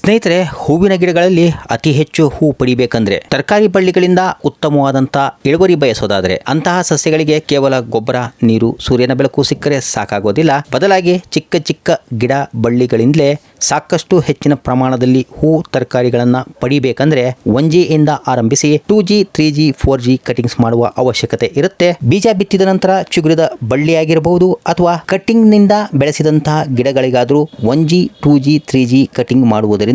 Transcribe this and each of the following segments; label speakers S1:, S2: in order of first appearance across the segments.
S1: ಸ್ನೇಹಿತರೆ, ಹೂವಿನ ಗಿಡಗಳಲ್ಲಿ ಅತಿ ಹೆಚ್ಚು ಹೂ ಪಡಿಬೇಕಂದ್ರೆ ತರಕಾರಿ ಬಳ್ಳಿಗಳಿಂದ ಉತ್ತಮವಾದಂಥ ಇಳುವರಿ ಬಯಸೋದಾದ್ರೆ ಅಂತಹ ಸಸ್ಯಗಳಿಗೆ ಕೇವಲ ಗೊಬ್ಬರ, ನೀರು, ಸೂರ್ಯನ ಬೆಳಕು ಸಿಕ್ಕರೆ ಸಾಕಾಗೋದಿಲ್ಲ. ಬದಲಾಗಿ ಚಿಕ್ಕ ಚಿಕ್ಕ ಗಿಡ ಬಳ್ಳಿಗಳಿಂದಲೇ ಸಾಕಷ್ಟು ಹೆಚ್ಚಿನ ಪ್ರಮಾಣದಲ್ಲಿ ಹೂ ತರಕಾರಿಗಳನ್ನ ಪಡಿಬೇಕಂದ್ರೆ 1G ಇಂದ ಆರಂಭಿಸಿ 2G, 3G, 4G ಕಟಿಂಗ್ಸ್ ಮಾಡುವ ಅವಶ್ಯಕತೆ ಇರುತ್ತೆ. ಬೀಜ ಬಿತ್ತಿದ ನಂತರ ಚಿಗುರಿದ ಬಳ್ಳಿಯಾಗಿರಬಹುದು ಅಥವಾ ಕಟಿಂಗ್ ನಿಂದ ಬೆಳೆಸಿದಂತಹ ಗಿಡಗಳಿಗಾದ್ರೂ 1G, 2G, 3G ಕಟಿಂಗ್ ಮಾಡುವುದರಿಂದ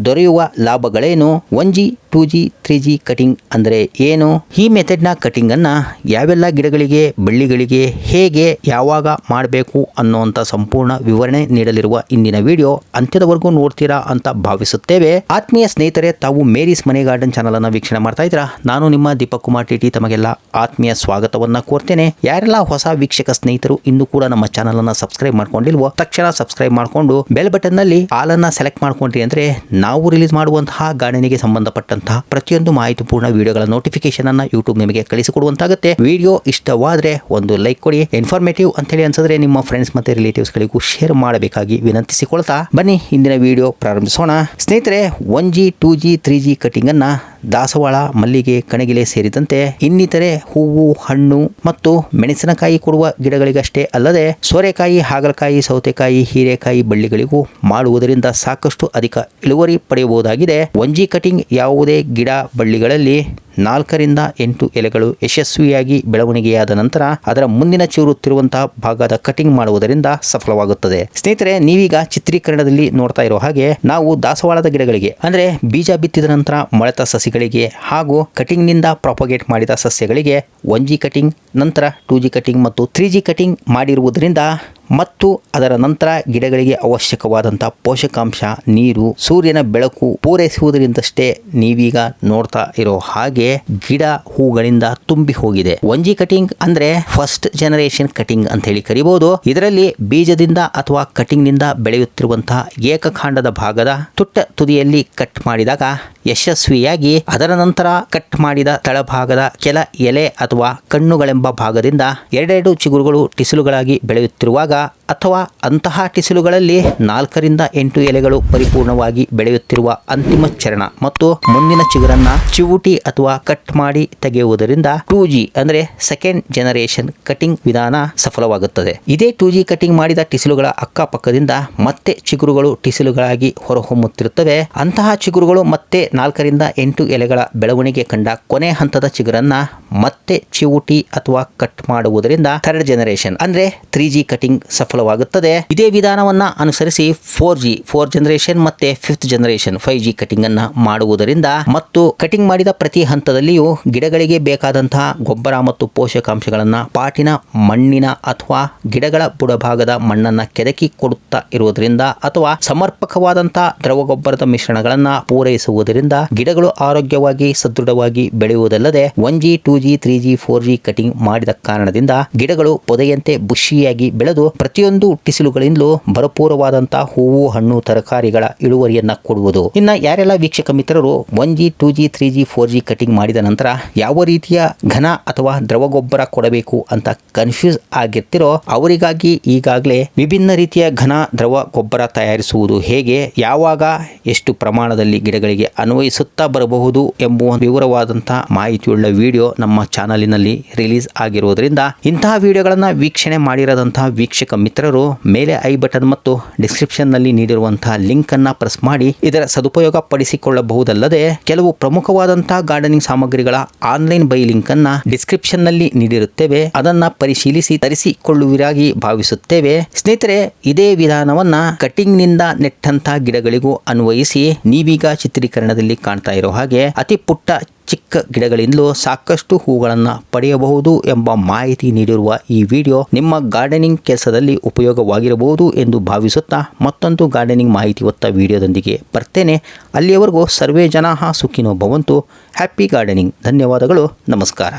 S1: ದೊರೆಯುವ ಲಾಭಗಳೇನು? 1G, 2G, 3G ಕಟಿಂಗ್ ಅಂದ್ರೆ ಏನು? ಈ ಮೆಥಡ್ ನ ಕಟಿಂಗ್ ಅನ್ನ ಯಾವೆಲ್ಲ ಗಿಡಗಳಿಗೆ, ಬಳ್ಳಿಗಳಿಗೆ ಹೇಗೆ, ಯಾವಾಗ ಮಾಡಬೇಕು ಅನ್ನುವಂತ ಸಂಪೂರ್ಣ ವಿವರಣೆ ನೀಡಲಿರುವ ಇಂದಿನ ವಿಡಿಯೋ ಅಂತ್ಯದವರೆಗೂ ನೋಡ್ತೀರಾ ಅಂತ ಭಾವಿಸುತ್ತೇವೆ. ಆತ್ಮೀಯ ಸ್ನೇಹಿತರೆ, ತಾವು ಮೇರೀಸ್ ಮನೆ ಗಾರ್ಡನ್ ಚಾನಲ್ ಅನ್ನ ವೀಕ್ಷಣೆ ಮಾಡ್ತಾ ಇದ್ದೀರಾ. ನಾನು ನಿಮ್ಮ ದೀಪಕ್ ಕುಮಾರ್ ಟಿಟಿ ತಮಗೆಲ್ಲ ಆತ್ಮೀಯ ಸ್ವಾಗತವನ್ನ ಕೋರ್ತೇನೆ. ಯಾರೆಲ್ಲ ಹೊಸ ವೀಕ್ಷಕ ಸ್ನೇಹಿತರು ಇನ್ನೂ ಕೂಡ ನಮ್ಮ ಚಾನಲ್ ಅನ್ನ ಸಬ್ಸ್ಕ್ರೈಬ್ ಮಾಡ್ಕೊಂಡಿಲ್ವೋ ತಕ್ಷಣ ಸಬ್ಸ್ಕ್ರೈಬ್ ಮಾಡ್ಕೊಂಡು ಬೆಲ್ ಬಟನ್ ನಲ್ಲಿ ಆಲ್ ಅನ್ನ ಸೆಲೆಕ್ಟ್ ಮಾಡ್ಕೊಂಡ್ರಿ ಅಂದ್ರೆ ನಾವು ರಿಲೀಸ್ ಮಾಡುವಂತಹ ಗಾರ್ಡನಿಗೆ ಸಂಬಂಧಪಟ್ಟಂತಹ ಪ್ರತಿಯೊಂದು ಮಾಹಿತಿಪೂರ್ಣ ವಿಡಿಯೋಗಳ ನೋಟಿಫಿಕೇಶನ್ ಅನ್ನ ಯೂಟ್ಯೂಬ್ ನಿಮಗೆ ಕಳಿಸಿಕೊಡುವಂತಾಗುತ್ತೆ. ವಿಡಿಯೋ ಇಷ್ಟವಾದ್ರೆ ಒಂದು ಲೈಕ್ ಕೊಡಿ. ಇನ್ಫಾರ್ಮೇಟಿವ್ ಅಂತ ಹೇಳಿ ಅನ್ಸಿದ್ರೆ ನಿಮ್ಮ ಫ್ರೆಂಡ್ಸ್ ಮತ್ತೆ ರಿಲೇಟಿವ್ಸ್ ಗಳಿಗೂ ಶೇರ್ ಮಾಡಬೇಕಾಗಿ ವಿನಂತಿಸಿಕೊಳ್ತಾ ಬನ್ನಿ ಇಂದಿನ ವಿಡಿಯೋ ಪ್ರಾರಂಭಿಸೋಣ. ಸ್ನೇಹಿತರೆ, 1G, 2G, 3G ಕಟಿಂಗ್ ಅನ್ನ ದಾಸವಾಳ, ಮಲ್ಲಿಗೆ, ಕಣಗಿಲೆ ಸೇರಿದಂತೆ ಇನ್ನಿತರೆ ಹೂವು, ಹಣ್ಣು ಮತ್ತು ಮೆಣಸಿನಕಾಯಿ ಕೊಡುವ ಗಿಡಗಳಿಗಷ್ಟೇ ಅಲ್ಲದೆ ಸೋರೆಕಾಯಿ, ಹಾಗಲಕಾಯಿ, ಸೌತೆಕಾಯಿ, ಹೀರೆಕಾಯಿ ಬಳ್ಳಿಗಳಿಗೂ ಮಾಡುವುದರಿಂದ ಸಾಕಷ್ಟು ಅಧಿಕ ಇಳುವರಿ ಪಡೆಯಬಹುದಾಗಿದೆ. 1G ಕಟಿಂಗ್ ಯಾವುದೇ ಗಿಡ ಬಳ್ಳಿಗಳಲ್ಲಿ 4 ರಿಂದ 8 ಎಲೆಗಳು ಯಶಸ್ವಿಯಾಗಿ ಬೆಳವಣಿಗೆಯಾದ ನಂತರ ಅದರ ಮುಂದಿನ ಚಿಗುರುತ್ತಿರುವಂತಹ ಭಾಗದ ಕಟಿಂಗ್ ಮಾಡುವುದರಿಂದ ಸಫಲವಾಗುತ್ತದೆ. ಸ್ನೇಹಿತರೆ, ನೀವೀಗ ಚಿತ್ರೀಕರಣದಲ್ಲಿ ನೋಡ್ತಾ ಇರೋ ಹಾಗೆ ನಾವು ದಾಸವಾಳದ ಗಿಡಗಳಿಗೆ ಅಂದ್ರೆ ಬೀಜ ಬಿತ್ತಿದ ನಂತರ ಮೊಳೆತ ಸಸಿಗಳಿಗೆ ಹಾಗೂ ಕಟಿಂಗ್ ನಿಂದ ಪ್ರಾಪಗೇಟ್ ಮಾಡಿದ ಸಸ್ಯಗಳಿಗೆ 1G ಕಟಿಂಗ್, ನಂತರ 2G ಕಟಿಂಗ್ ಮತ್ತು 3G ಕಟಿಂಗ್ ಮಾಡಿರುವುದರಿಂದ ಮತ್ತು ಅದರ ನಂತರ ಗಿಡಗಳಿಗೆ ಅವಶ್ಯಕವಾದಂಥ ಪೋಷಕಾಂಶ, ನೀರು, ಸೂರ್ಯನ ಬೆಳಕು ಪೂರೈಸುವುದರಿಂದಷ್ಟೇ ನೀವೀಗ ನೋಡ್ತಾ ಇರೋ ಹಾಗೆ ಗಿಡ ಹೂಗಳಿಂದ ತುಂಬಿ ಹೋಗಿದೆ. 1G ಕಟಿಂಗ್ ಅಂದ್ರೆ ಫಸ್ಟ್ ಜನರೇಷನ್ ಕಟಿಂಗ್ ಅಂತ ಹೇಳಿ ಕರಿಬಹುದು. ಇದರಲ್ಲಿ ಬೀಜದಿಂದ ಅಥವಾ ಕಟಿಂಗ್ ನಿಂದ ಬೆಳೆಯುತ್ತಿರುವಂತಹ ಏಕಕಾಂಡದ ಭಾಗದ ತುಟ್ಟ ತುದಿಯಲ್ಲಿ ಕಟ್ ಮಾಡಿದಾಗ ಯಶಸ್ವಿಯಾಗಿ ಅದರ ನಂತರ ಕಟ್ ಮಾಡಿದ ತಳಭಾಗದ ಕೆಲ ಎಲೆ ಅಥವಾ ಕಣ್ಣುಗಳೆಂಬ ಭಾಗದಿಂದ 2 ಚಿಗುರುಗಳು ಟಿಸಿಲುಗಳಾಗಿ ಬೆಳೆಯುತ್ತಿರುವಾಗ ಅಥವಾ ಅಂತಹ ಟಿಸಿಲುಗಳಲ್ಲಿ 4 ರಿಂದ 8 ಎಲೆಗಳು ಪರಿಪೂರ್ಣವಾಗಿ ಬೆಳೆಯುತ್ತಿರುವ ಅಂತಿಮ ಚರಣ ಮತ್ತು ಮುಂದಿನ ಚಿಗುರನ್ನ ಚಿವುಟಿ ಅಥವಾ ಕಟ್ ಮಾಡಿ ತೆಗೆಯುವುದರಿಂದ 2G ಅಂದ್ರೆ ಸೆಕೆಂಡ್ ಜನರೇಷನ್ ಕಟಿಂಗ್ ವಿಧಾನ ಸಫಲವಾಗುತ್ತದೆ. ಇದೇ 2G ಕಟಿಂಗ್ ಮಾಡಿದ ಟಿಸಿಲುಗಳ ಅಕ್ಕಪಕ್ಕದಿಂದ ಮತ್ತೆ ಚಿಗುರುಗಳು ಟಿಸಿಲುಗಳಾಗಿ ಹೊರಹೊಮ್ಮುತ್ತಿರುತ್ತವೆ. ಅಂತಹ ಚಿಗುರುಗಳು ಮತ್ತೆ 4 ರಿಂದ 8 ಎಲೆಗಳ ಬೆಳವಣಿಗೆ ಕಂಡ ಕೊನೆ ಹಂತದ ಚಿಗುರನ್ನ ಮತ್ತೆ ಚಿವುಟಿ ಅಥವಾ ಕಟ್ ಮಾಡುವುದರಿಂದ ಥರ್ಡ್ ಜನರೇಷನ್ ಅಂದ್ರೆ 3G ಕಟಿಂಗ್ ಸಫಲವಾಗುತ್ತದೆ. ಇದೇ ವಿಧಾನವನ್ನ ಅನುಸರಿಸಿ 4 ಜನರೇಷನ್ ಮತ್ತೆ 5th ಜನರೇಷನ್ 5G ಕಟಿಂಗ್ ಅನ್ನ ಮಾಡುವುದರಿಂದ ಮತ್ತು ಕಟಿಂಗ್ ಮಾಡಿದ ಪ್ರತಿ ಹಂತದಲ್ಲಿಯೂ ಗಿಡಗಳಿಗೆ ಬೇಕಾದಂತಹ ಗೊಬ್ಬರ ಮತ್ತು ಪೋಷಕಾಂಶಗಳನ್ನ ಪಾಟಿನ ಮಣ್ಣಿನ ಅಥವಾ ಗಿಡಗಳ ಬುಡಭಾಗದ ಮಣ್ಣನ್ನ ಕೆದಕಿ ಕೊಡುತ್ತಾ ಇರುವುದರಿಂದ ಅಥವಾ ಸಮರ್ಪಕವಾದಂತಹ ದ್ರವ ಗೊಬ್ಬರದ ಮಿಶ್ರಣಗಳನ್ನ ಪೂರೈಸುವುದರಿಂದ ಗಿಡಗಳು ಆರೋಗ್ಯವಾಗಿ ಸದೃಢವಾಗಿ ಬೆಳೆಯುವುದಲ್ಲದೆ 1G, 2G, 3G, 4G cutting ಮಾಡಿದ ಕಾರಣದಿಂದ ಗಿಡಗಳು ಪೊದೆಯಂತೆ ಬುಷಿಯಾಗಿ ಬೆಳೆದು ಪ್ರತಿಯೊಂದು ಟಿಸಿಲುಗಳಿಂದಲೂ ಭರಪೂರವಾದಂತಹ ಹೂವು, ಹಣ್ಣು, ತರಕಾರಿಗಳ ಇಳುವರಿಯನ್ನ ಕೊಡುವುದು. ಇನ್ನ ಯಾರೆಲ್ಲ ವೀಕ್ಷಕ ಮಿತ್ರರು 1G, 2G, 3G, 4G cutting ಮಾಡಿದ ನಂತರ ಯಾವ ರೀತಿಯ ಘನ ಅಥವಾ ದ್ರವ ಗೊಬ್ಬರ ಕೊಡಬೇಕು ಅಂತ ಕನ್ಫ್ಯೂಸ್ ಆಗಿರ್ತಿರೋ ಅವರಿಗಾಗಿ ಈಗಾಗಲೇ ವಿಭಿನ್ನ ರೀತಿಯ ಘನ ದ್ರವ ಗೊಬ್ಬರ ತಯಾರಿಸುವುದು ಹೇಗೆ, ಯಾವಾಗ, ಎಷ್ಟು ಪ್ರಮಾಣದಲ್ಲಿ ಗಿಡಗಳಿಗೆ ಅನ್ವಯಿಸುತ್ತಾ ಬರಬಹುದು ಎಂಬುವ ವಿವರವಾದಂತಹ ಮಾಹಿತಿಯುಳ್ಳ ವಿಡಿಯೋ ನಮ್ಮ ಚಾನಲಿನಲ್ಲಿ ರಿಲೀಸ್ ಆಗಿರುವುದರಿಂದ ಇಂತಹ ವಿಡಿಯೋಗಳನ್ನ ವೀಕ್ಷಣೆ ಮಾಡಿರದಂತಹ ವೀಕ್ಷಕ ಮಿತ್ರರು ಮೇಲೆ ಐ ಬಟನ್ ಮತ್ತು ಡಿಸ್ಕ್ರಿಪ್ಷನ್ ನಲ್ಲಿ ನೀಡಿರುವಂತಹ ಲಿಂಕ್ ಅನ್ನ ಪ್ರೆಸ್ ಮಾಡಿ ಇದರ ಸದುಪಯೋಗ ಪಡಿಸಿಕೊಳ್ಳಬಹುದಲ್ಲದೆ ಕೆಲವು ಪ್ರಮುಖವಾದಂತಹ ಗಾರ್ಡನಿಂಗ್ ಸಾಮಗ್ರಿಗಳ ಆನ್ಲೈನ್ ಬೈ ಲಿಂಕ್ ಅನ್ನ ಡಿಸ್ಕ್ರಿಪ್ಷನ್ ನಲ್ಲಿ ನೀಡಿರುತ್ತೇವೆ. ಅದನ್ನ ಪರಿಶೀಲಿಸಿ ತರಿಸಿಕೊಳ್ಳುವಿರಾಗಿ ಭಾವಿಸುತ್ತೇವೆ. ಸ್ನೇಹಿತರೆ, ಇದೇ ವಿಧಾನವನ್ನ ಕಟಿಂಗ್ ನಿಂದ ನೆಟ್ಟಂತಹ ಗಿಡಗಳಿಗೂ ಅನ್ವಯಿಸಿ ನೀವೀಗ ಚಿತ್ರೀಕರಣದಲ್ಲಿ ಕಾಣ್ತಾ ಇರೋ ಹಾಗೆ ಅತಿ ಪುಟ್ಟ ಚಿಕ್ಕ ಗಿಡಗಳಿಂದಲೂ ಸಾಕಷ್ಟು ಹೂಗಳನ್ನು ಪಡೆಯಬಹುದು ಎಂಬ ಮಾಹಿತಿ ನೀಡಿರುವ ಈ ವಿಡಿಯೋ ನಿಮ್ಮ ಗಾರ್ಡನಿಂಗ್ ಕೆಲಸದಲ್ಲಿ ಉಪಯೋಗವಾಗಿರಬಹುದು ಎಂದು ಭಾವಿಸುತ್ತಾ ಮತ್ತೊಂದು ಗಾರ್ಡನಿಂಗ್ ಮಾಹಿತಿ ಹೊತ್ತ ವಿಡಿಯೋದೊಂದಿಗೆ ಬರ್ತೇನೆ. ಅಲ್ಲಿಯವರೆಗೂ ಸರ್ವೇ ಜನಾಃ ಸುಖಿನೋ ಭವಂತು. Happy gardening. ಧನ್ಯವಾದಗಳು. ನಮಸ್ಕಾರ.